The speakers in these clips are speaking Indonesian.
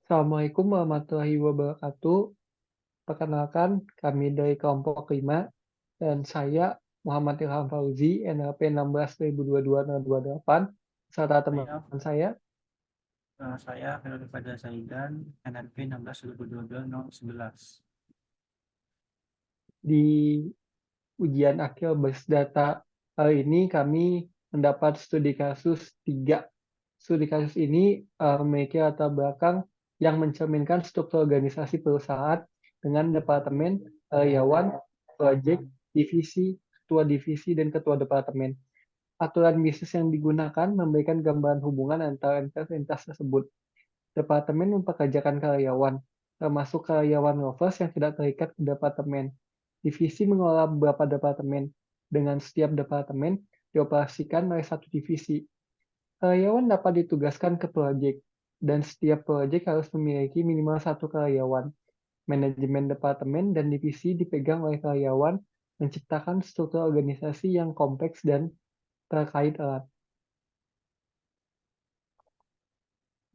Assalamualaikum warahmatullahi wabarakatuh. Perkenalkan, kami dari kelompok 5 dan saya Muhammad Ilham Fauzi, NLP 16.2022-028, serta teman Saya, saya saya Ferdi Fadil Saidan, NRP 16/2022-011. di ujian akhir basis data. Kali ini kami mendapat studi kasus 3. Studi kasus ini memiliki latar belakang yang mencerminkan struktur organisasi perusahaan dengan departemen, karyawan, proyek, divisi, dan ketua departemen. Aturan bisnis yang digunakan memberikan gambaran hubungan antara entitas tersebut. Departemen mempekerjakan karyawan, termasuk karyawan rovers yang tidak terikat ke departemen. Divisi mengelola beberapa departemen, dengan setiap departemen dioperasikan oleh satu divisi. Karyawan dapat ditugaskan ke proyek, dan setiap proyek harus memiliki minimal satu karyawan. Manajemen departemen dan divisi dipegang oleh karyawan, menciptakan struktur organisasi yang kompleks dan terkait erat.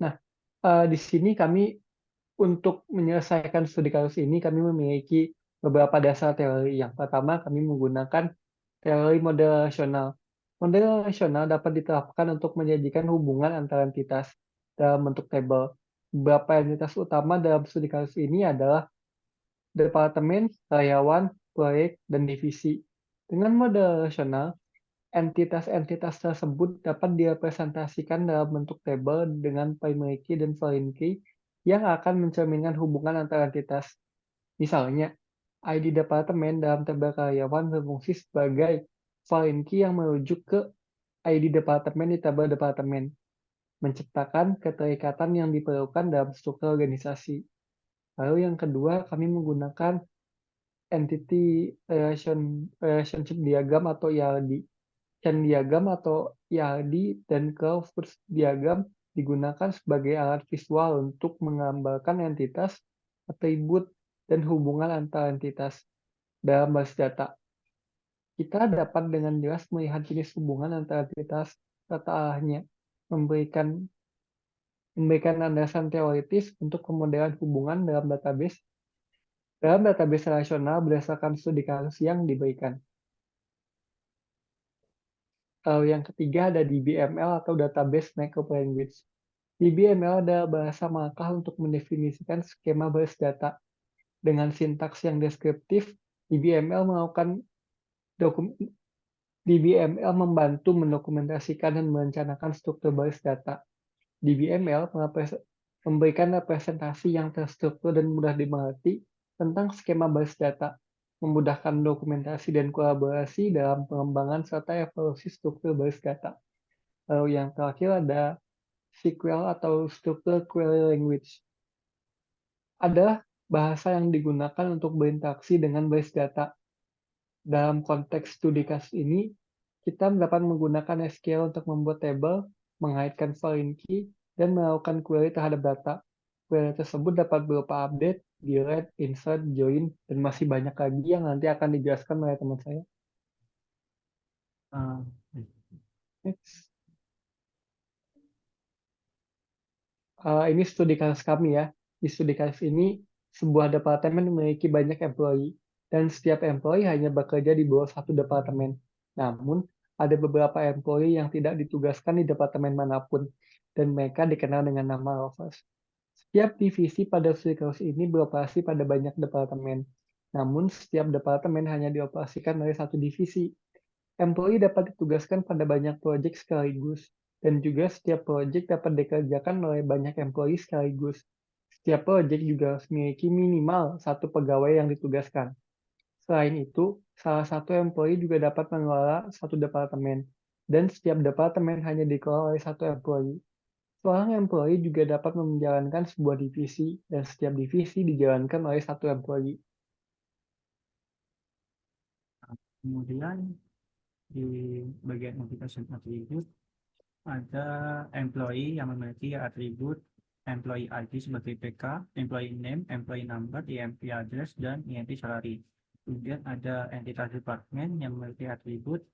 Nah, di sini kami untuk menyelesaikan studi kasus ini, kami memiliki beberapa dasar teori. Yang pertama, kami menggunakan teori model rasional. Model rasional dapat diterapkan untuk menyajikan hubungan antara entitas dalam bentuk tabel. Beberapa entitas utama dalam studi kasus ini adalah departemen, karyawan, proyek, dan divisi. Dengan model rasional, entitas-entitas tersebut dapat direpresentasikan dalam bentuk tabel dengan primary key dan foreign key yang akan mencerminkan hubungan antara entitas. Misalnya, ID departemen dalam tabel karyawan berfungsi sebagai foreign key yang merujuk ke ID departemen di tabel departemen, menciptakan keterikatan yang diperlukan dalam struktur organisasi. Lalu yang kedua, kami menggunakan Entity Relationship Diagram atau ERD. Chain diagram atau ERD dan curve diagram digunakan sebagai alat visual untuk menggambarkan entitas, atribut, dan hubungan antar entitas dalam basis data. Kita dapat dengan jelas melihat jenis hubungan antar entitas serta arahnya, memberikan landasan teoritis untuk pemodelan hubungan dalam database relasional berdasarkan studi kasus yang diberikan. Yang ketiga ada DBML atau Database Markup Language. DBML adalah bahasa markup untuk mendefinisikan skema basis data. Dengan sintaks yang deskriptif, DBML melakukan DBML membantu mendokumentasikan dan merencanakan struktur basis data. DBML memberikan representasi yang terstruktur dan mudah dimengerti tentang skema basis data, memudahkan dokumentasi dan kolaborasi dalam pengembangan serta evolusi struktur basis data. Lalu yang terakhir ada SQL atau Structured Query Language. Adalah bahasa yang digunakan untuk berinteraksi dengan basis data. Dalam konteks studi kasus ini, kita dapat menggunakan SQL untuk membuat tabel, mengaitkan foreign key, dan melakukan query terhadap data. Query tersebut dapat berupa update, delete, insert, join, dan masih banyak lagi yang nanti akan dijelaskan oleh teman saya. Uh, Next. Ini studi kasus kami ya. Di studi kasus ini, sebuah departemen memiliki banyak employee, dan setiap employee hanya bekerja di bawah satu departemen. Namun, ada beberapa employee yang tidak ditugaskan di departemen manapun, dan mereka dikenal dengan nama rovers. Setiap divisi pada studi kasus ini beroperasi pada banyak departemen. Namun, setiap departemen hanya dioperasikan oleh satu divisi. Employee dapat ditugaskan pada banyak proyek sekaligus, dan juga setiap proyek dapat dikerjakan oleh banyak employee sekaligus. Setiap proyek juga harus memiliki minimal satu pegawai yang ditugaskan. Selain itu, salah satu employee juga dapat mengelola satu departemen, dan setiap departemen hanya dikelola oleh satu employee. Seorang employee juga dapat menjalankan sebuah divisi, dan setiap divisi dijalankan oleh satu employee. Kemudian di bagian application attribute ada employee yang memiliki atribut employee ID sebagai PK, employee name, employee number, EMP address, dan EMP salary. Kemudian ada entitas departemen yang memiliki atribut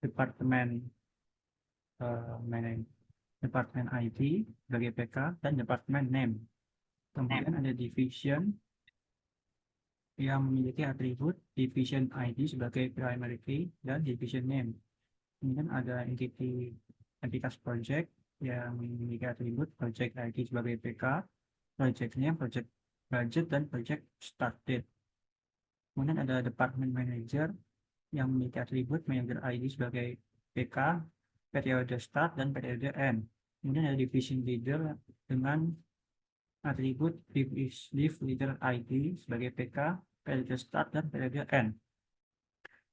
departemen departemen ID sebagai PK dan departemen name. Kemudian ada division yang memiliki atribut division ID sebagai primary key dan division name. Kemudian ada entitas project yang memiliki atribut project ID sebagai PK, project name, project budget, dan project start date. Kemudian ada department manager yang memiliki atribut manager ID sebagai PK, periode start, dan periode end. Kemudian ada division leader dengan atribut div leader ID sebagai PK, periode start, dan periode end.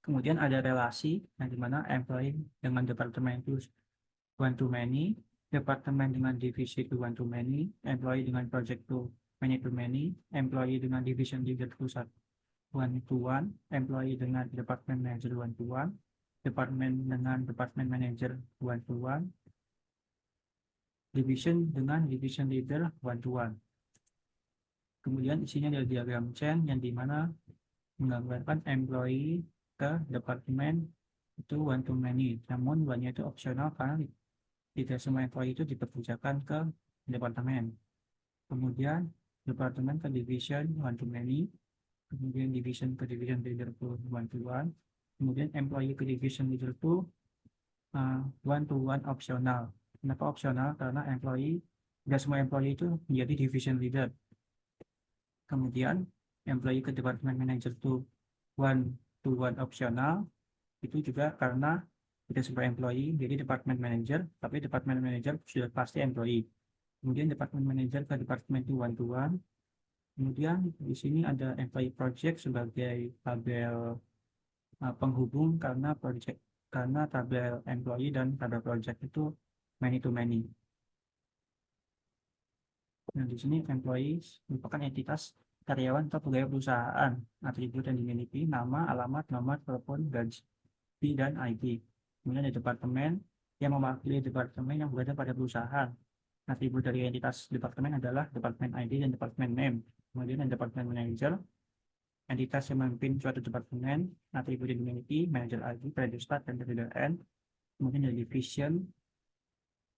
Kemudian ada relasi yang dimana employee dengan departemen itu one to many, departemen dengan divisi itu one to many, employee dengan project to many, employee dengan division leader itu one to one, employee dengan department manager one to one, departemen dengan department manager one to one, division dengan division leader one to one. Kemudian isinya ada diagram chain yang dimana menggambarkan employee ke departemen itu one to many, namun one-nya itu opsional karena tidak semua employee itu dipekerjakan ke departemen. Kemudian departemen ke division one to many, kemudian division ke division leader to one to one, kemudian employee ke division leader to one to one opsional. Kenapa opsional? Karena tidak semua employee itu menjadi division leader. Kemudian employee ke department manager to one opsional, itu juga karena tidak semua employee jadi department manager, tapi department manager sudah pasti employee. Kemudian department manager ke department to one. Kemudian di sini ada employee project sebagai tabel penghubung karena tabel employee dan tabel project itu many to many. Nah, di sini employees merupakan entitas karyawan atau pegawai perusahaan. Atribut yang dimiliki nama, alamat, nomor telepon, gaji, dan ID. Kemudian ada departemen yang mewakili departemen yang berada pada perusahaan. Atribut dari entitas departemen adalah departemen ID dan departemen name. Kemudian ada departemen manager, entitas yang memimpin suatu departemen. Atribut yang dimiliki manager ID, periode start, dan periode end. Kemudian ada division,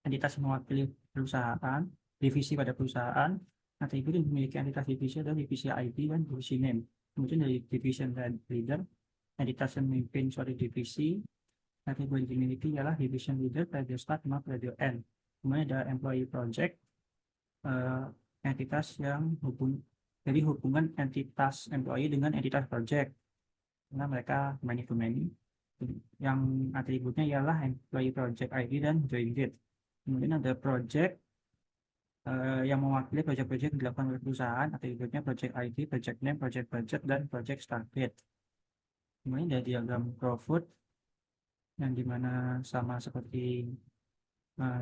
entitas yang mewakili perusahaan, divisi pada perusahaan. Atribut yang memiliki entitas divisi adalah divisi ID dan divisi name. Kemudian dari division leader, entitas yang memimpin suatu divisi. Atribut yang dimiliki ialah division leader, periode start, sama periode end. Kemudian ada employee project, entitas yang jadi hubungan entitas employee dengan entitas project, karena mereka many to many. Yang atributnya ialah employee project ID dan join date. Kemudian ada project yang mewakili project-project yang dilakukan oleh perusahaan, atributnya project ID, project name, project budget, dan project start date. Kemudian ada diagram Crowfoot yang dimana sama seperti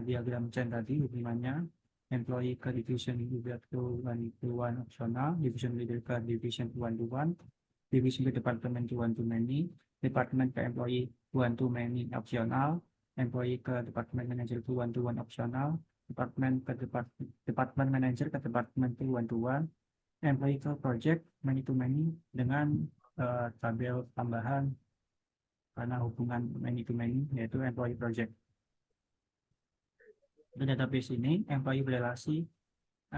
diagram chain tadi, hubungannya employee ke division leader to one optional, division leader ke division one to one, division ke department to one to many, department ke employee one to many optional, employee ke department manager to one optional, department manager ke department to one, employee ke project many to many dengan tabel tambahan karena hubungan many to many yaitu employee project. Di database ini employee berrelasi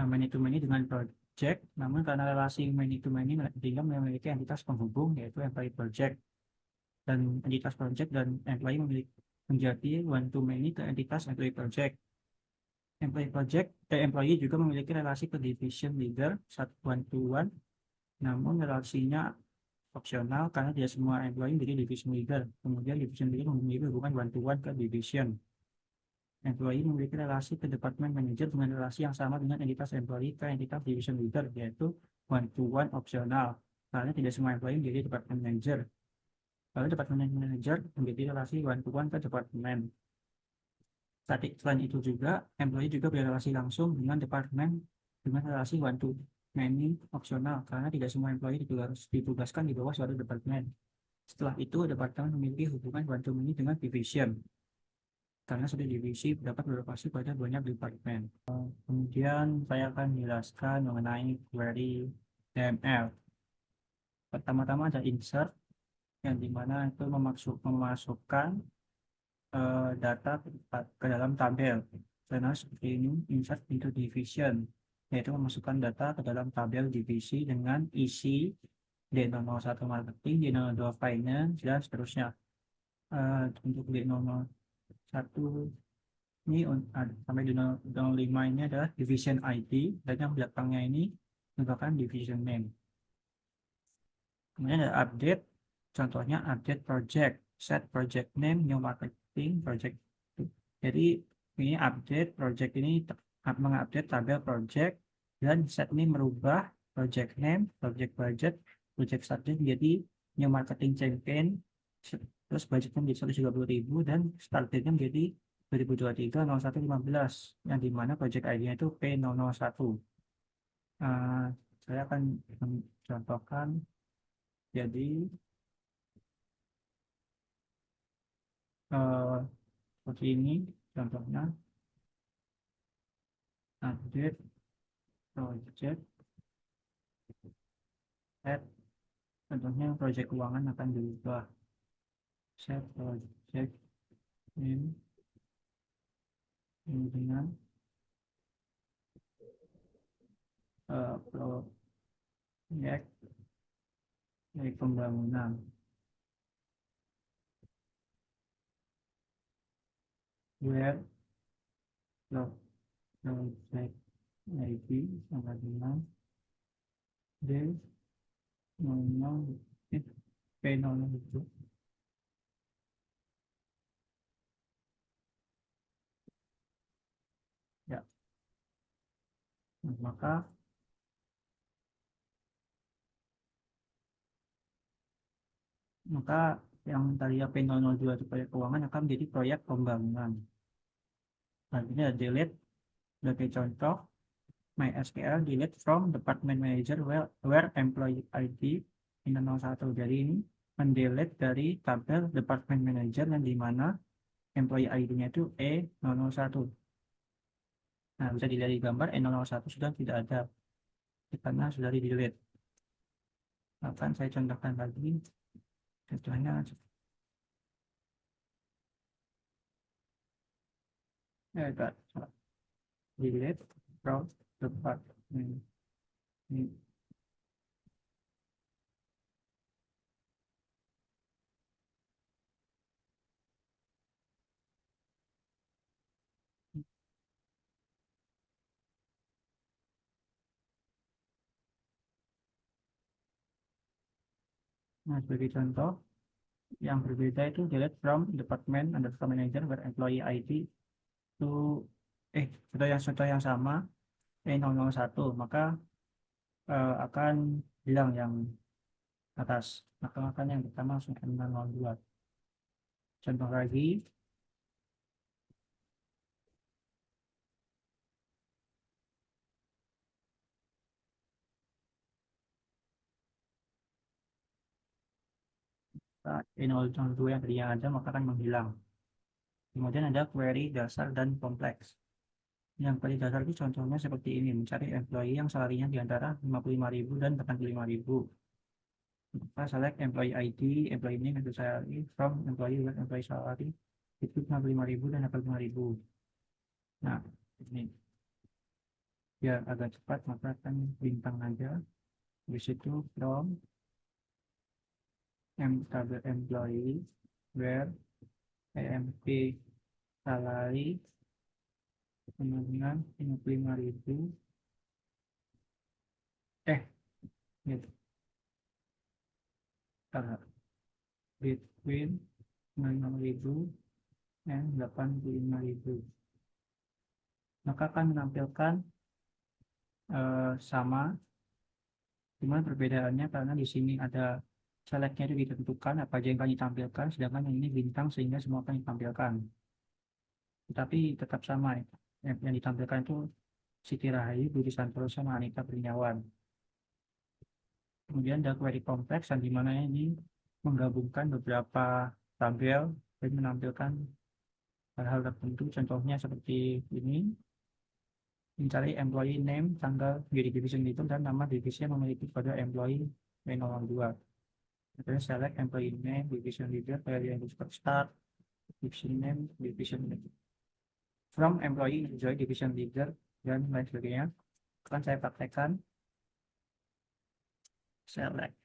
many to many dengan project, namun karena relasi many to many tinggal memiliki entitas penghubung yaitu employee project, dan entitas project dan employee menjadi one to many ke entitas employee project. Employee juga memiliki relasi ke division leader one to one, namun relasinya opsional karena tidak semua employee menjadi division leader. Kemudian division leader memiliki hubungan one to one ke division. Employee memiliki relasi ke department manager dengan relasi yang sama dengan entitas employee ke entitas division leader yaitu one to one opsional karena tidak semua employee menjadi department manager. Lalu department manager menjadi relasi one to one ke departemen. Selain itu juga, employee juga berrelasi langsung dengan departemen dengan relasi one to many opsional karena tidak semua employee ditugaskan di bawah suatu departemen. Setelah itu, departemen memiliki hubungan one to many dengan division karena suatu divisi dapat berlokasi pada banyak departemen. Kemudian saya akan menjelaskan mengenai query DML. Pertama-tama ada insert yang dimana itu memasukkan data ke dalam tabel. Karena seperti ini, insert into division. yaitu memasukkan data ke dalam tabel divisi dengan isi D001 marketing, D02 finance, dan seterusnya. Untuk D001 ini sampai D005 ini adalah division ID, dan yang belakangnya ini merupakan division name. Kemudian ada update, contohnya update project, set project name, new marketing project. Jadi ini update project ini mengupdate tabel project, dan set ini merubah project name, project budget, project start date menjadi new marketing campaign, terus budgetnya menjadi 130.000 dan start date-nya menjadi 2023 01 15, yang dimana project ID-nya itu P001. Saya akan mencontohkan. Jadi seperti ini contohnya, update project set, contohnya project keuangan akan diubah, set project name dengan proyek pembangunan. Where project ID sama dengan P00 itu. Ya, maka yang tadi P002 itu proyek keuangan akan menjadi proyek pembangunan. Nantinya delete sebagai contoh, MySQL delete from department manager where employee ID in 01. Jadi ini mendelete dari tabel department manager yang dimana employee ID-nya itu E001. Nah, bisa dilihat di gambar E001 sudah tidak ada karena sudah di delete. Akan saya contohkan lagi, contohnya delete from department. Nah, sebagai contoh, yang berbeda itu delete from department underscore manager where employee ID itu contoh yang sama E001, maka akan hilang yang atas, maka akan yang pertama langsung N002. Contoh lagi, E002 yang tadinya ada maka akan menghilang. Kemudian ada query dasar dan kompleks. Yang query dasar itu contohnya seperti ini, mencari employee yang salarinya di antara 55.000 dan 85.000. Maka select employee ID, employee name, employee salary, from employee with employee salary, itu 55.000 dan 85.000. Nah, ini biar agak cepat maka akan bintang aja. Di situ from tabel employee where EMP salary kemudian 55.000 gitu. Between 65.000 dan 85.000, maka akan menampilkan sama, cuman perbedaannya karena di sini ada selectnya itu ditentukan apa aja yang akan ditampilkan, sedangkan yang ini bintang sehingga semua akan ditampilkan, tetapi tetap sama yang ditampilkan itu Siti Rahayu, Budi Santoro, sama Anita Kurniawan. Kemudian ada query kompleks yang dimana ini menggabungkan beberapa tabel dan menampilkan hal-hal tertentu, contohnya seperti ini, mencari employee name, tanggal jadi division leader, dan nama divisi yang memiliki pada employee P002. Kemudian select employee name, division leader, value yang start, division name, division leader, from employee enjoy division leader, dan lain sebagainya. akan saya praktekkan. Select.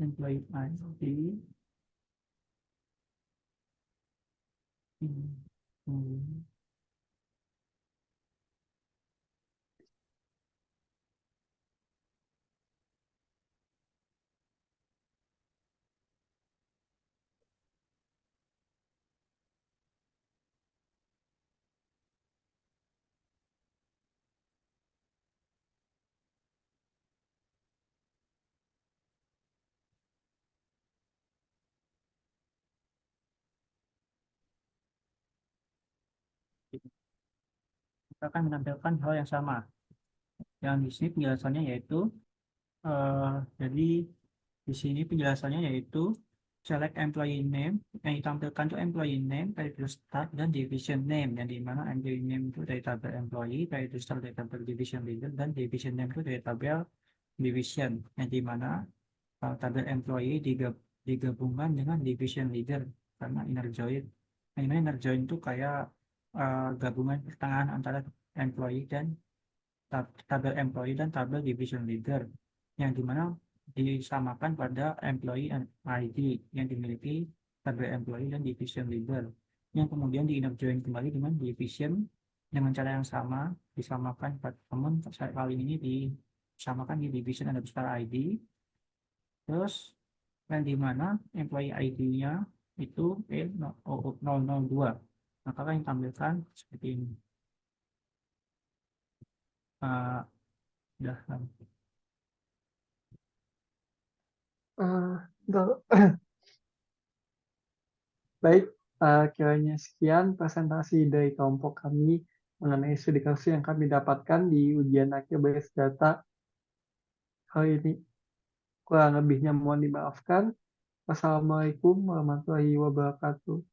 Employee ID. Kita akan menampilkan hal yang sama. Yang di sini penjelasannya yaitu jadi di sini penjelasannya yaitu select employee name, yang ditampilkan itu employee name, title start, dan division name, yang dimana employee name itu dari tabel employee, title start dari tabel division leader, dan division name itu dari tabel division, yang dimana tabel employee digabungkan dengan division leader karena inner join. Yang dimana inner join itu kayak gabungan pertengahan antara employee dan tabel employee dan tabel division leader, yang dimana disamakan pada employee ID yang dimiliki tabel employee dan division leader, yang kemudian di inner join kembali dengan division dengan cara yang sama, disamakan namun kali ini disamakan di division underscore ID. Terus yang dimana employee ID-nya itu E002, maka yang tampilkan seperti ini. Udah. Baik, kiranya sekian presentasi dari kelompok kami mengenai studi kasus yang kami dapatkan di ujian akhir basis data kali ini. Kurang lebihnya mohon dimaafkan. Wassalamualaikum warahmatullahi wabarakatuh.